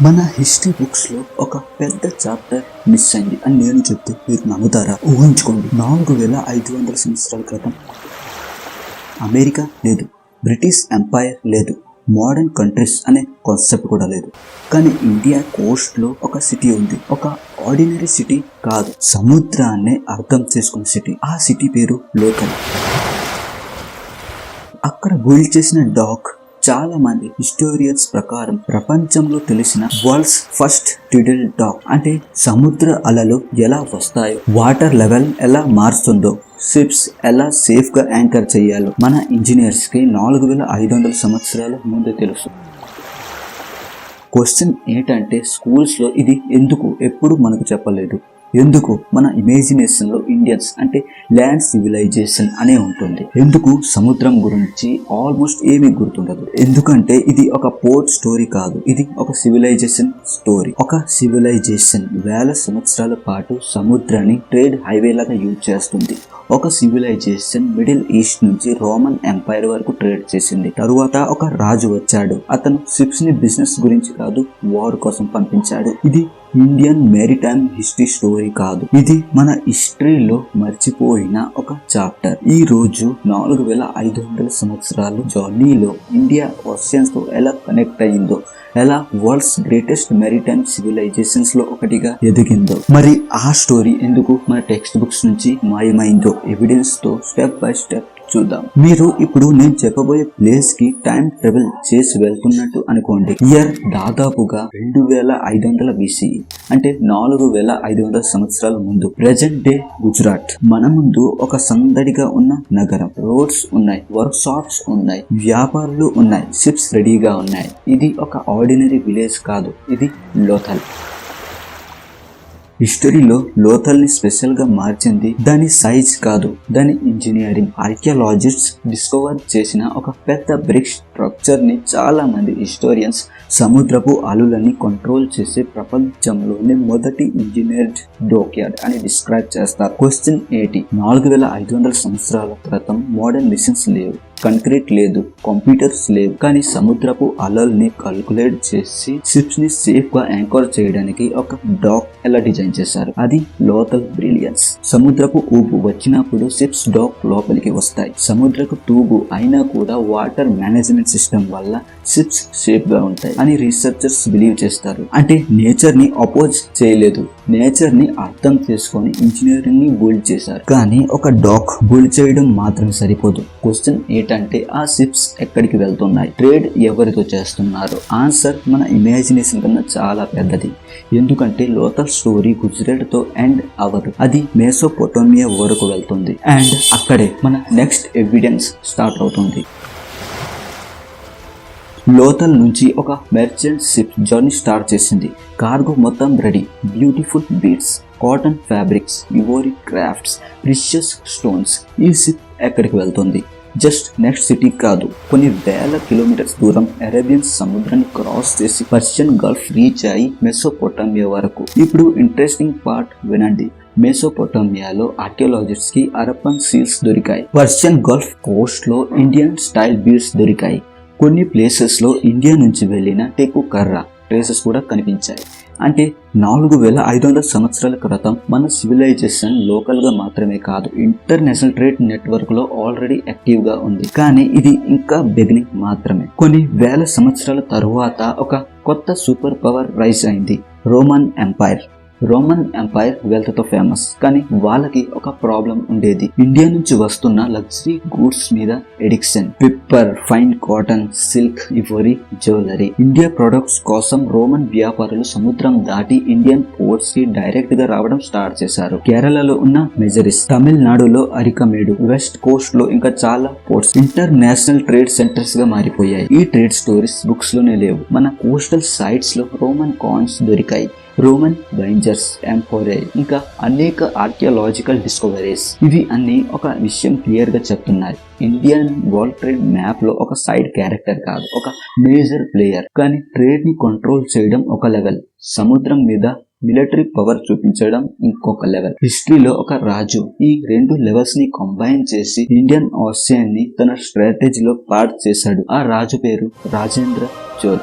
మన history books లో ఒక పెద్ద చాప్టర్ మిస్ అయింది అని నేను చెప్తే మీరు నమ్ముతారా? ఊహించుకోండి, 4500 సంవత్సరాల క్రితం అమెరికా లేదు, బ్రిటిష్ ఎంపైర్ లేదు, మోడర్న్ కంట్రీస్ అనే కాన్సెప్ట్ కూడా లేదు. కానీ ఇండియా కోస్ట్ లో ఒక సిటీ ఉంది. ఒక ఆర్డినరీ సిటీ కాదు, సముద్రాన్ని అర్థం చేసుకున్న సిటీ. ఆ సిటీ పేరు లోథల్. అక్కడ బిల్డ్ చేసిన డాక్ చాలా మంది హిస్టోరియన్స్ ప్రకారం ప్రపంచంలో తెలిసిన వరల్డ్స్ ఫస్ట్ టిడిల్ డాక్. అంటే సముద్ర అలలు ఎలా వస్తాయో, వాటర్ లెవెల్ ఎలా మారుతుందో, షిప్స్ ఎలా సేఫ్ గా యాంకర్ చేయాలో మన ఇంజనీర్స్ కి 4500 సంవత్సరాల ముందు తెలుసు. క్వశ్చన్ ఏంటంటే, స్కూల్స్ లో ఇది ఎందుకు ఎప్పుడు మనకు చెప్పలేదు? ఎందుకు మన ఇమాజినేషన్ లో ఇండియన్స్ అంటే ల్యాండ్ సివిలైజేషన్ అనే ఉంటుంది? ఎందుకు సముద్రం గురించి ఆల్మోస్ట్ ఏమీ గుర్తుండదు? ఎందుకంటే ఇది ఒక పోర్ట్ స్టోరీ కాదు, ఇది ఒక సివిలైజేషన్ స్టోరీ. ఒక సివిలైజేషన్ వేల సంవత్సరాల పాటు సముద్రాన్ని ట్రేడ్ హైవే లాగా యూజ్ చేస్తుంది. ఒక సివిలైజేషన్ మిడిల్ ఈస్ట్ నుంచి రోమన్ ఎంపైర్ వరకు ట్రేడ్ చేసింది. తరువాత ఒక రాజు వచ్చాడు, అతను షిప్స్ ని బిజినెస్ గురించి కాదు, వార్ కోసం పంపించాడు. ఇది ఇండియన్ మెరిటైమ్ హిస్టరీ స్టోరీ కాదు, ఇది మన హిస్టరీలో మర్చిపోయిన ఒక చాప్టర్. ఈ రోజు 4500 సంవత్సరాలు జర్నీలో ఇండియా ఓషన్స్ తో ఎలా కనెక్ట్ అయ్యిందో, ఎలా వరల్డ్స్ గ్రేటెస్ట్ మెరిటైమ్ సివిలైజేషన్స్ లో ఒకటిగా ఎదిగిందో, మరి ఆ స్టోరీ ఎందుకు మన టెక్స్ట్ బుక్స్ నుంచి మాయమైందో ఎవిడెన్స్ తో స్టెప్ బై స్టెప్ చూద్దాం. మీరు ఇప్పుడు నేను చెప్పబోయే ప్లేస్ కి టైం ట్రావెల్ చేసి వెళ్తున్నట్టు అనుకోండి. ఇయర్ దాదాపుగా 2500 BCE, అంటే 4500 సంవత్సరాల ముందు. Present day Gujarat. మన ముందు ఒక సందడిగా ఉన్న నగరం. రోడ్స్ ఉన్నాయి, వర్క్ షాప్స్ ఉన్నాయి, వ్యాపారులు ఉన్నాయి, షిప్స్ రెడీగా ఉన్నాయి. ఇది ఒక ఆర్డినరీ విలేజ్ కాదు, ఇది లోథల్. హిస్టరీలో లోథల్ ని స్పెషల్ గా మార్చింది దాని సైజ్ కాదు, దాని ఇంజనీరింగ్. ఆర్కియాలజిస్ట్స్ డిస్కవర్ చేసిన ఒక పెద్ద బ్రిక్ స్ట్రక్చర్ ని చాలా మంది హిస్టోరియన్స్ సముద్రపు అలులని కంట్రోల్ చేసే ప్రపంచంలోనే మొదటి ఇంజనీర్డ్ డాక్యార్డ్ అని డిస్క్రైబ్ చేస్తారు. క్వశ్చన్ 4500 సంవత్సరాల క్రితం మోడర్న్ మిషన్స్ లేవు, కంక్రీట్ లేదు, కంప్యూటర్స్ లేవు, కానీ సముద్రపు అలల్ని కాల్కులేట్ చేసి షిప్స్ ని సేఫ్ గా యాంకర్ చేయడానికి ఒక డాక్ ఎలా డిజైన్ చేశారు. అది లోథల్ బ్రిలియన్స్. సముద్రపు ఊపు వచ్చినప్పుడు షిప్స్ డాక్ లోపలికి వస్తాయి. సముద్రపు తూగు అయినా కూడా వాటర్ మేనేజ్మెంట్ సిస్టమ్ వల్ల షిప్స్ సేఫ్ గా ఉంటాయి అని రీసెర్చర్స్ బిలీవ్ చేస్తారు. అంటే నేచర్ ని అపోజ్ చేయలేదు, నేచర్ ని అర్థం చేసుకొని ఇంజనీరింగ్ ని బిల్డ్ చేశారు. కానీ ఒక డాక్ బిల్డ్ చేయడం మాత్రం సరిపోదు. క్వశ్చన్ ఏంటంటే, ఆ షిప్స్ ఎక్కడికి వెళ్తున్నాయి? ట్రేడ్ ఎవరితో చేస్తున్నారు? ఆన్సర్ మన ఇమాజినేషన్ కన్నా చాలా పెద్దది. ఎందుకంటే లోథల్ స్టోరీ గుజరాత్ తో ఎండ్ అవ్వదు, అది మెసోపోటేమియా వరకు వెళ్తుంది. అండ్ అక్కడే మన నెక్స్ట్ ఎవిడెన్స్ స్టార్ట్ అవుతుంది. లోథల్ నుంచి ఒక మెర్చెంట్ షిప్ జర్నీ స్టార్ట్ చేసింది. కార్గో మొత్తం ready, beautiful beads, cotton fabrics, ivory crafts, precious stones. ఈ షిప్ ఎక్కడికి వెళ్తుంది? జస్ట్ నెక్స్ట్ సిటీ కాదు, కొన్ని వేల కిలోమీటర్స్ దూరం అరేబియన్ సముద్రాన్ని క్రాస్ చేసి పర్షియన్ గల్ఫ్ రీచ్ అయి మెసోపోటేమియా వరకు. ఇప్పుడు ఇంట్రెస్టింగ్ పార్ట్ వినండి. మెసోపోటేమియాలో ఆర్కియాలజిస్ట్స్ కి హరప్పన్ సీల్స్ దొరికాయి. పర్షియన్ గల్ఫ్ కోస్ట్ లో ఇండియన్ స్టైల్ బీడ్స్ దొరికాయి. కొన్ని ప్లేసెస్ లో ఇండియా నుంచి వెళ్లిన టెకు కర్ర ట్రేసెస్ కూడా కనిపించాయి. అంటే 4500 సంవత్సరాల క్రితం మన సివిలైజేషన్ లోకల్ గా మాత్రమే కాదు, ఇంటర్నేషనల్ ట్రేడ్ నెట్వర్క్ లో ఆల్రెడీ యాక్టివ్ గా ఉంది. కానీ ఇది ఇంకా బిగినింగ్ మాత్రమే. కొన్ని వేల సంవత్సరాల తరువాత ఒక కొత్త సూపర్ పవర్ రైజ్ అయింది, Roman empire. Roman empire wealth తో ఫేమస్, కానీ వాళ్ళకి ఒక ప్రాబ్లం ఉండేది. ఇండియా నుంచి వస్తున్న లగ్జరీ గూడ్స్ మీద addiction. Pepper, fine cotton, silk, ivory, jewellery. India products కోసం రోమన్ వ్యాపారులు సముద్రం దాటి ఇండియన్ పోర్ట్స్ కి డైరెక్ట్ గా రావడం స్టార్ట్ చేశారు. కేరళలో ఉన్న మెజరిస్, తమిళనాడులో అరికమేడు, వెస్ట్ కోస్ట్ లో ఇంకా చాలా పోర్ట్స్ ఇంటర్నేషనల్ ట్రేడ్ సెంటర్స్ గా మారిపోయాయి. ఈ ట్రేడ్ స్టోరీస్ బుక్స్ లోనే లేవు, మన కోస్టల్ సైట్స్ లో రోమన్ కాయిన్స్ దొరికాయి, రోమన్ బైంజర్స్, ఎంపోరే, ఇంకా అనేక ఆర్కియాలజికల్ డిస్కవరీస్. ఇవి అన్ని ఒక విషయం క్లియర్ గా చెప్తున్నాయి, ఇండియన్ వరల్డ్ ట్రేడ్ మ్యాప్ లో ఒక సైడ్ క్యారెక్టర్ కాదు, ఒక మేజర్ ప్లేయర్. కానీ ట్రేడ్ ని కంట్రోల్ చేయడం ఒక లెవెల్, సముద్రం మీద మిలిటరీ పవర్ చూపించడం ఇంకొక లెవెల్. హిస్టరీలో ఒక రాజు ఈ రెండు లెవెల్స్ ని కంబైన్ చేసి ఇండియన్ ఓషన్ ని తన స్ట్రాటజీలో పార్ట్ చేశాడు. ఆ రాజు పేరు రాజేంద్ర చోళ.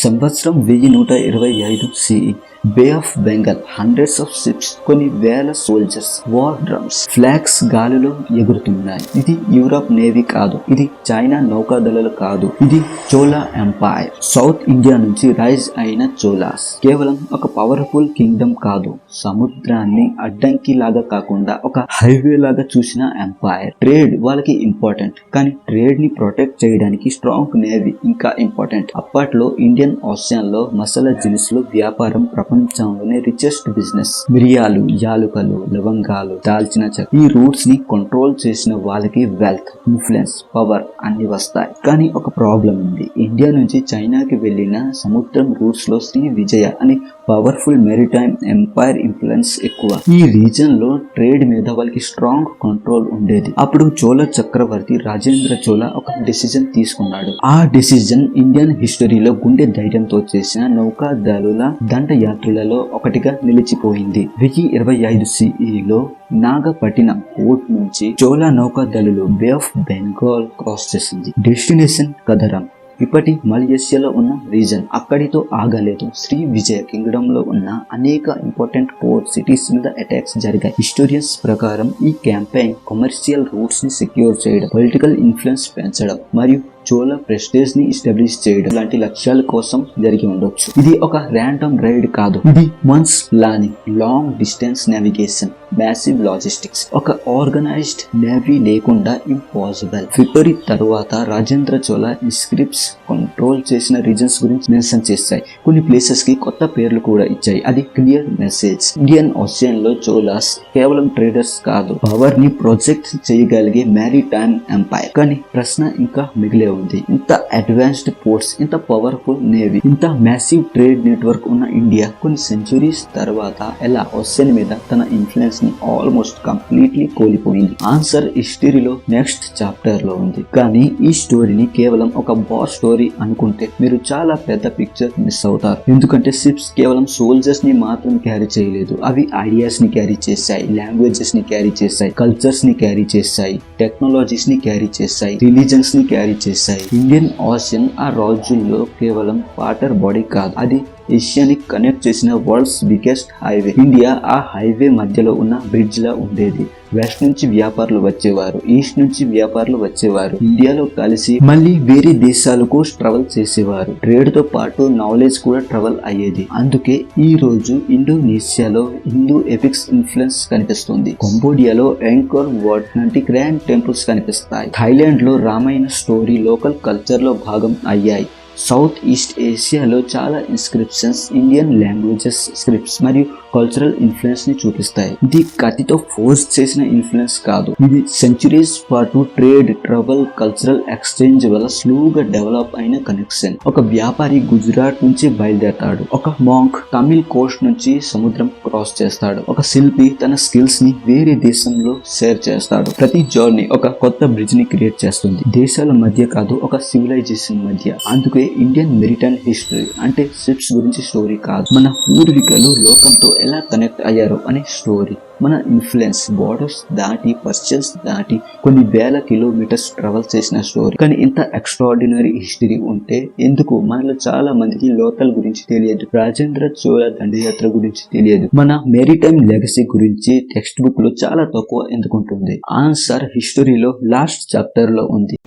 సంవత్సరం 1125 CE bay of Bengal, hundreds of ships, కొన్ని వేల సోల్జర్స్, వార్ డ్రమ్స్, ఫ్లాగ్స్ గాలిలో ఎగురుతున్నాయి. ఇది యూరప్ నేవీ కాదు, ఇది చైనా నౌకాదళాలు కాదు, ఇది చోళా ఎంపైర్. సౌత్ ఇండియా నుంచి రైజ్ అయిన చోళాస్ కేవలం ఒక పవర్ఫుల్ కింగ్డమ్ కాదు, సముద్రాన్ని అడ్డంకి లాగా కాకుండా ఒక హైవే లాగా చూసిన ఎంపైర్. ట్రేడ్ వాళ్ళకి ఇంపార్టెంట్, కానీ ట్రేడ్ ని ప్రొటెక్ట్ చేయడానికి స్ట్రాంగ్ నేవీ ఇంకా ఇంపార్టెంట్. అప్పట్లో ఇండియన్ ఓషన్ లో మసాలా దినుసులు వ్యాపారం ప్రపంచంలోనే రిచెస్ట్ బిజినెస్. మిరియాలు, యాలుకలు, లవంగాలు, దాల్చిన చెక్క, ఈ రూట్స్ ని కంట్రోల్ చేసిన వాళ్ళకి వెల్త్, ఇన్ఫ్లుయెన్స్, పవర్ అన్ని వస్తాయి. కానీ ఒక ప్రాబ్లం ఉంది. ఇండియా నుంచి చైనాకి వెళ్లిన సముద్రం రూట్స్ లో శ్రీ విజయ అని పవర్ఫుల్ మెరిటైమ్ ఎంపైర్ ఇన్ఫ్లుయెన్స్ ఎక్కువ. ఈ రీజన్ లో ట్రేడ్ మీద వాళ్ళకి స్ట్రాంగ్ కంట్రోల్ ఉండేది. అప్పుడు చోళ చక్రవర్తి రాజేంద్ర చోళ ఒక డిసిజన్ తీసుకున్నాడు. ఆ డిసిజన్ ఇండియన్ హిస్టరీలో గుండె ధైర్యంతో చేసిన నౌకాదళుల దండయాత్రలలో ఒకటిగా నిలిచిపోయింది. 1025 CEలో నాగపట్టినం పోర్ట్ నుంచి చోళ నౌకాదళులు బే ఆఫ్ బెంగాల్ క్రాస్ చేసింది. డెస్టినేషన్ కదరం, ఇప్పటి మలేషియాలో ఉన్న రీజన్. అక్కడితో ఆగలేదు. శ్రీ విజయ కింగ్డమ్ లో ఉన్న అనేక ఇంపార్టెంట్ పోర్ట్ సిటీస్ మీద అటాక్స్ జరిగాయి. హిస్టోరియన్స్ ప్రకారం ఈ క్యాంపెయిన్ కమర్షియల్ రూట్స్ ని సెక్యూర్ చేయడం, పొలిటికల్ ఇన్ఫ్లుయెన్స్ పెంచడం మరియు చోళ ప్రెస్టేజ్ ని ఎస్టాబ్లిష్ చేయడం లాంటి లక్ష్యాల కోసం జరిగి ఉండొచ్చు. ఇది ఒక ర్యాండమ్ రైడ్ కాదు, ఇది months planning, long distance navigation, massive logistics. ఒక ఆర్గనైజ్డ్ నేవీ లేకుండా ఇంపాసిబుల్. ఫిబ్రవరి తరువాత రాజేంద్ర చోళ ఇన్స్క్రిప్ట్స్ కంట్రోల్ చేసిన రీజన్స్ గురించి మెన్షన్ చేస్తాయి. కొన్ని ప్లేసెస్ కి కొత్త పేర్లు కూడా ఇచ్చాయి. అది క్లియర్ మెసేజ్. ఇండియన్ ఓషన్ లో చోళాస్ కేవలం ట్రేడర్స్ కాదు, పవర్ ని ప్రొజెక్ట్ చేయగలిగే మ్యారిటైమ్ ఎంపైర్. కానీ ప్రశ్న ఇంకా మిగిలే ఉంది. ఇంత అడ్వాన్స్డ్ పోర్ట్స్, ఇంత పవర్ఫుల్ నేవీ, ఇంత మ్యాసివ్ ట్రేడ్ నెట్వర్క్ ఉన్న ఇండియా కొన్ని సెంచురీస్ తర్వాత ఎలా ఓషన్ మీద తన ఇన్ఫ్లుయెన్స్ ని ఆల్మోస్ట్ కంప్లీట్లీ కోల్పోయింది? ఆన్సర్ హిస్టరీలో నెక్స్ట్ చాప్టర్ లో ఉంది. కానీ ఈ స్టోరీని కేవలం ఒక బార్ స్టోరీ అనుకుంటే మీరు చాలా పెద్ద పిక్చర్ మిస్ అవుతారు. ఎందుకంటే షిప్స్ కేవలం సోల్జర్స్ ని మాత్రం క్యారీ చేయలేదు, అవి ఐడియాస్ ని క్యారీ చేశాయి, లాంగ్వేజెస్ ని క్యారీ చేశాయి, కల్చర్స్ ని క్యారీ చేశాయి, టెక్నాలజీస్ ని క్యారీ చేశాయి, రిలీజన్స్ ని క్యారీ చేశాయి. ఇండియన్ ఓషన్ ఆ రోజుల్లో కేవలం వాటర్ బాడీ కాదు, అది ఏషియాని కనెక్ట్ చేసిన వరల్డ్స్ బిగ్గెస్ట్ హైవే. ఇండియా ఆ హైవే మధ్యలో ఉన్న బ్రిడ్జ్ లా ఉండేది. వెస్ట్ నుంచి వ్యాపారులు వచ్చేవారు, ఈస్ట్ నుంచి వ్యాపారులు వచ్చేవారు, ఇండియాలో కలిసి మళ్ళీ వేరే దేశాలకు ట్రావెల్ చేసేవారు. ట్రేడ్ తో పాటు నాలెడ్జ్ కూడా ట్రావెల్ అయ్యేది. అందుకే ఈ రోజు ఇండోనేషియాలో హిందూ ఎపిక్స్ ఇన్ఫ్లుయెన్స్ కనిపిస్తుంది. కంబోడియాలో యాంకోర్ వాట్ లాంటి గ్రాండ్ టెంపుల్స్ కనిపిస్తాయి. థాయిలాండ్ లో రామాయణ స్టోరీ లోకల్ కల్చర్ లో భాగం అయ్యాయి. సౌత్ ఈస్ట్ ఏషియాలో చాలా ఇన్స్క్రిప్షన్స్ ఇండియన్ లాంగ్వేజెస్, స్క్రిప్ట్స్ మరియు కల్చరల్ ఇన్ఫ్లుయెన్స్ ని చూపిస్తాయి. ఇది కత్తితో ఫోర్స్ చేసిన ఇన్ఫ్లుయెన్స్ కాదు, ఇది సెంచురీస్ పాటు ట్రేడ్, ట్రావెల్, కల్చరల్ ఎక్స్చేంజ్ వల్ల స్లోగా డెవలప్ అయిన కనెక్షన్. ఒక వ్యాపారి గుజరాత్ నుంచి బయలుదేరతాడు, ఒక మాంక్ తమిళ్ కోస్ట్ నుంచి సముద్రం క్రాస్ చేస్తాడు, ఒక శిల్పి తన స్కిల్స్ ని వేరే దేశంలో షేర్ చేస్తాడు. ప్రతి జర్నీ ఒక కొత్త బ్రిడ్జ్ ని క్రియేట్ చేస్తుంది, దేశాల మధ్య కాదు, ఒక సివిలైజేషన్ మధ్య. అందుకే ఇండియన్ మెరిటైమ్ హిస్టరీ అంటే షిప్స్ గురించి స్టోరీ కాదు, మన పూర్వీకులు లోకంతో ఎలా కనెక్ట్ అయ్యారో అనే స్టోరీ. మన ఇన్ఫ్లుయెన్స్ బోర్డర్స్ దాటి, పర్షియన్స్ దాటి కొన్ని వేల కిలోమీటర్స్ ట్రావెల్ చేసిన స్టోరీ. కానీ ఇంత ఎక్స్ట్రాడినరీ హిస్టరీ ఉంటే ఎందుకు మనలో చాలా మందికి లోకల్ గురించి తెలియదు, రాజేంద్ర చోళ దండయాత్ర గురించి తెలియదు, మన మెరిటైమ్ లెగసీ గురించి టెక్స్ట్ బుక్ లో చాలా తక్కువ ఎందుకుంటుంది? ఆన్సర్ హిస్టరీలో లాస్ట్ చాప్టర్ లో ఉంది.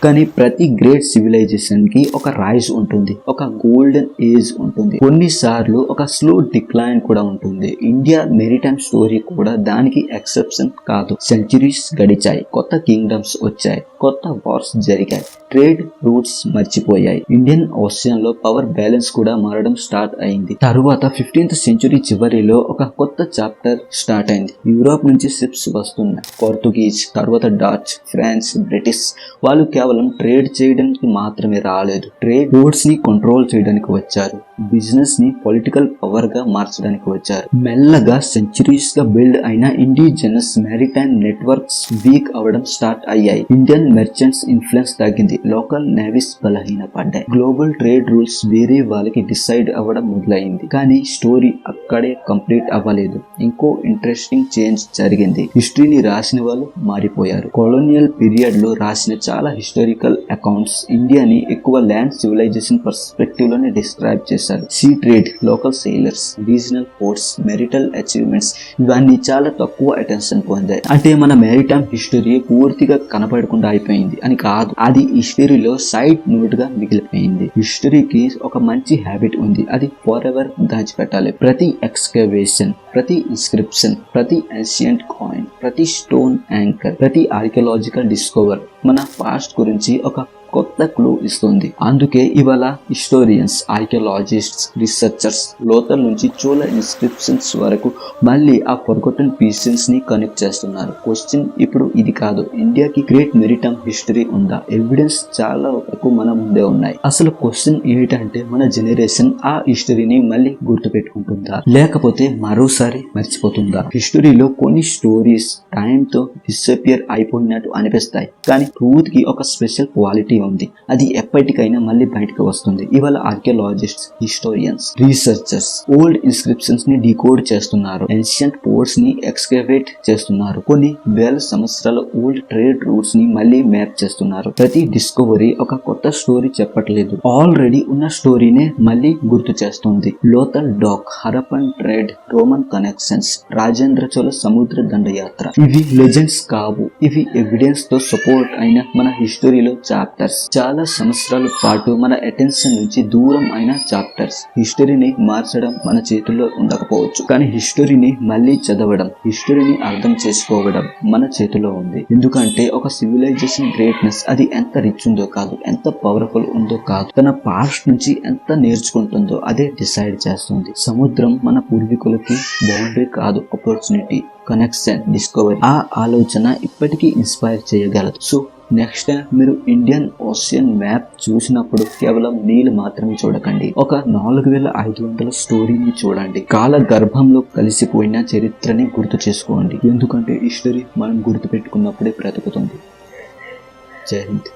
కానీ ప్రతి గ్రేట్ సివిలైజేషన్ కి ఒక రైజ్ ఉంటుంది, ఒక గోల్డెన్ ఏజ్ ఉంటుంది, కొన్నిసార్లు ఒక స్లో డిక్లైన్ కూడా ఉంటుంది. ఇండియా మెరిటైమ్ స్టోరీ కూడా దానికి ఎక్సెప్షన్ కాదు. సెంచురీస్ గడిచాయి, కొత్త కింగ్డమ్స్ వచ్చాయి, కొత్త వార్స్ జరిగాయి, ట్రేడ్ రూట్స్ మర్చిపోయాయి, ఇండియన్ ఓషన్ లో పవర్ బ్యాలెన్స్ కూడా మారడం స్టార్ట్ అయింది. తరువాత 15th సెంచురీ చివరిలో ఒక కొత్త చాప్టర్ స్టార్ట్ అయింది. యూరోప్ నుంచి షిప్స్ వస్తున్నాయి, పోర్చుగీస్, తర్వాత డచ్, ఫ్రాన్స్, బ్రిటిష్. వాళ్ళు కేవలం ట్రేడ్ చేయడానికి మాత్రమే రాలేదు, ట్రేడ్ రూట్స్ ని కంట్రోల్ చేయడానికి వచ్చారు. బిజినెస్ ని పొలిటికల్ పవర్ గా మార్చడానికి వచ్చారు. మెల్లగా సెంచురీస్ గా బిల్డ్ అయిన ఇండిజినస్ మ్యారిటైమ్ నెట్వర్క్స్ వీక్ అవడం స్టార్ట్ అయ్యాయి. ఇండియన్ మెర్చెంట్స్ ఇన్ఫ్లుయెన్స్ తగ్గింది. లోకల్ నేవీస్ బలహీనపడ్డాయి. గ్లోబల్ ట్రేడ్ రూల్స్ వేరే వాళ్ళకి డిసైడ్ అవ్వడం మొదలైంది. కానీ స్టోరీ అక్కడే కంప్లీట్ అవ్వలేదు. ఇంకో ఇంట్రెస్టింగ్ చేంజ్ జరిగింది. హిస్టరీని రాసిన వాళ్ళు మారిపోయారు. కొలోనియల్ పీరియడ్ లో రాసిన చాలా హిస్టారికల్ అకౌంట్స్ ఇండియాని ఎక్కువ ల్యాండ్ సివిలైజేషన్ పర్స్పెక్టివ్ లోనే డిస్క్రైబ్ చేశారు. Sea trade, local sailors, regional ports, maritime achievements ఇవన్నీ చాలా తక్కువ అటెన్షన్ పొందాయి. అంటే మన మ్యారిటైమ్ హిస్టరీ పూర్తిగా కనపడకుండా అయిపోయింది అని కాదు, అది హిస్టరీలో సైడ్ నోట్ గా మిగిలిపోయింది. హిస్టరీకి ఒక మంచి హ్యాబిట్ ఉంది, అది ఫర్ ఎవర్ దాచిపెట్టాలి. ప్రతి ఎక్స్కవేషన్, ప్రతి ఇన్స్క్రిప్షన్, ప్రతి ఏన్షియంట్ కాయిన్, ప్రతి స్టోన్ యాంకర్, ప్రతి ఆర్కియలాజికల్ డిస్కవర్ మన పాస్ట్ గురించి ఒక కొత్త క్లూ ఇస్తుంది. అందుకే ఇవాళ హిస్టోరియన్స్, ఆర్కియాలజిస్ట్స్, రీసెర్చర్స్ లోతల నుంచి చోళ ఇన్స్క్రిప్షన్స్ వరకు మళ్ళీ ఆ ఫర్గోటన్ పీసెస్ ని కనెక్ట్ చేస్తున్నారు. క్వశ్చన్ ఇప్పుడు ఇది కాదు, ఇండియాకి గ్రేట్ మెరిటైమ్ హిస్టరీ ఉందా? ఎవిడెన్స్ చాలా వరకు మన ముందే ఉన్నాయి. అసలు క్వశ్చన్ ఏంటంటే మన జనరేషన్ ఆ హిస్టరీని మళ్ళీ గుర్తు పెట్టుకుంటుందా, లేకపోతే మరోసారి మర్చిపోతుందా? హిస్టరీలో కొన్ని స్టోరీస్ టైం తో డిసపియర్ అయిపోయినట్టు అనిపిస్తాయి, కానీ ట్రూత్ కి ఒక స్పెషల్ క్వాలిటీ ఉంది, అది ఎప్పటికైనా మళ్ళీ బయటకు వస్తుంది. ఇవాళ ఆర్కియాలజిస్ట్స్, హిస్టోరియన్స్, రీసెర్చర్స్ ఓల్డ్ ఇన్స్క్రిప్షన్స్ ని డీకోడ్ చేస్తున్నారు. ఏన్షియంట్ పోర్ట్స్ ని ఎక్స్కవేట్ చేస్తున్నారు. కొన్ని వేల సంవత్సరాల ఓల్డ్ ట్రేడ్ రూట్స్ ని మళ్ళీ మ్యాప్ చేస్తున్నారు. ప్రతి డిస్కవరీ ఒక కొత్త స్టోరీ చెప్పట్లేదు, ఆల్రెడీ ఉన్న స్టోరీనే మళ్ళీ గుర్తు చేస్తుంది. Lothal dock, Harappan trade, Roman connections, Rajendra Chola సముద్ర దండయాత్ర ఇవి లెజెండ్స్ కావు, ఇవి ఎవిడెన్స్ తో సపోర్ట్ అయిన మన హిస్టరీలో చాప్టర్స్. చాలా సంవత్సరాల పాటు మన అటెన్షన్ నుంచి దూరం అయిన చాప్టర్స్. హిస్టరీని మార్చడం మన చేతుల్లో ఉండకపోవచ్చు, కానీ హిస్టరీని మళ్ళీ చదవడం, హిస్టరీని అర్థం చేసుకోవడం మన చేతిలో ఉంది. ఎందుకంటే ఒక సివిలైజేషన్ గ్రేట్నెస్ అది ఎంత రిచ్ ఉందో కాదు, ఎంత పవర్ఫుల్ ఉందో కాదు, తన పాస్ట్ నుంచి ఎంత నేర్చుకుంటుందో అదే డిసైడ్ చేస్తుంది. సముద్రం మన పూర్వీకులకి బౌండరీ కాదు, ఆపర్చునిటీ, కనెక్షన్, డిస్కవరీ. ఆ ఆలోచన ఇప్పటికీ ఇన్స్పైర్ చేయగలదు. సో నెక్స్ట్ టైం మీరు ఇండియన్ ఓషియన్ మ్యాప్ చూసినప్పుడు కేవలం నీళ్ళు మాత్రమే చూడకండి, ఒక 4500 స్టోరీని చూడండి. కాల గర్భంలో కలిసిపోయిన చరిత్రని గుర్తు చేసుకోండి. ఎందుకంటే హిస్టరీ మనం గుర్తు పెట్టుకున్నప్పుడే బ్రతుకుతుంది. జై హింద్.